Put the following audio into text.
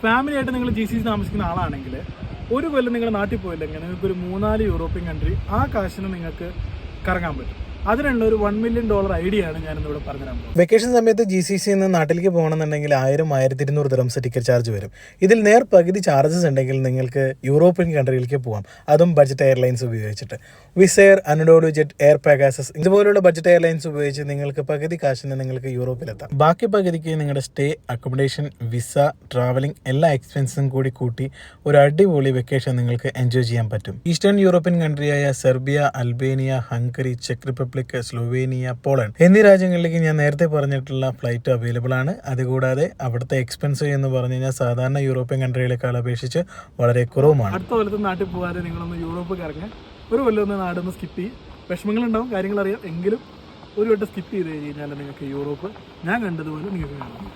Family ആയിട്ട് നിങ്ങൾ GCC താമസിക്കുന്ന ആളാണെങ്കിൽ ഒരു കൊല്ലം നിങ്ങൾ നാട്ടിൽ പോയില്ലെങ്കിൽ നിങ്ങൾക്കൊരു 3-4 യൂറോപ്യൻ കൺട്രി ആ കാശിന് നിങ്ങൾക്ക് കറങ്ങാൻ പറ്റും. അതിനുള്ള ഒരു $1 million ഐഡിയ ആണ് ഞാനിന്നിവിടെ പറഞ്ഞുതരാൻ പോകുന്നത്. വെക്കേഷൻ സമയത്ത് GCC നിന്ന് നാട്ടിലേക്ക് പോകണമെന്നുണ്ടെങ്കിൽ 1000-1200 ദിർഹംസ് ടിക്കറ്റ് ചാർജ് വരും. ഇതിൽ നേർ പകുതി ചാർജസ് ഉണ്ടെങ്കിൽ നിങ്ങൾക്ക് യൂറോപ്യൻ കൺട്രിയിലേക്ക് പോകാം, അതും ബഡ്ജറ്റ് എയർലൈൻസ് ഉപയോഗിച്ചിട്ട്. വിസെയർ, അനഡോളു ജെറ്റ്, എയർ പെഗാസസ് ഇതുപോലുള്ള ബഡ്ജറ്റ് എയർലൈൻസ് ഉപയോഗിച്ച് നിങ്ങൾക്ക് പകുതി കാശിന് നിങ്ങൾക്ക് യൂറോപ്പിലെത്താം. ബാക്കി പകുതിക്ക് നിങ്ങളുടെ സ്റ്റേ, അക്കോമഡേഷൻ, വിസ, ട്രാവലിംഗ് എല്ലാ എക്സ്പെൻസും കൂടി കൂട്ടി ഒരു അടിപൊളി വെക്കേഷൻ നിങ്ങൾക്ക് എൻജോയ് ചെയ്യാൻ പറ്റും. ഈസ്റ്റേൺ യൂറോപ്യൻ കൺട്രിയായ സെർബിയ, അൽബേനിയ, ഹംഗറി, ചെക്ക് റിപ്പബ്ലിക്, സ്ലോവേനിയ, പോളണ്ട് എന്നീ രാജ്യങ്ങളിലേക്ക് ഞാൻ നേരത്തെ പറഞ്ഞിട്ടുള്ള ഫ്ലൈറ്റ് അവൈലബിൾ ആണ്. അതുകൂടാതെ അവിടുത്തെ എക്സ്പെൻസ് എന്ന് പറഞ്ഞു കഴിഞ്ഞാൽ സാധാരണ യൂറോപ്യൻ കൺട്രികളെക്കാൾ അപേക്ഷിച്ച് വളരെ കുറവുമാണ്. അടുത്ത കൊല്ലത്ത് നാട്ടിൽ പോകാതെ നിങ്ങളൊന്ന് യൂറോപ്പ് കറങ്ങുക. ഒരു കൊല്ലം ഒന്ന് നാടൊന്ന് സ്കിപ്പ് ചെയ്യും. വിഷമങ്ങളുണ്ടാവും, കാര്യങ്ങളറിയാം, എങ്കിലും ഒരു വട്ടം സ്കിപ്പ് ചെയ്ത് കഴിഞ്ഞാൽ നിങ്ങൾക്ക് യൂറോപ്പ് ഞാൻ കണ്ടതുപോലെ നിങ്ങൾക്ക് കാണാം.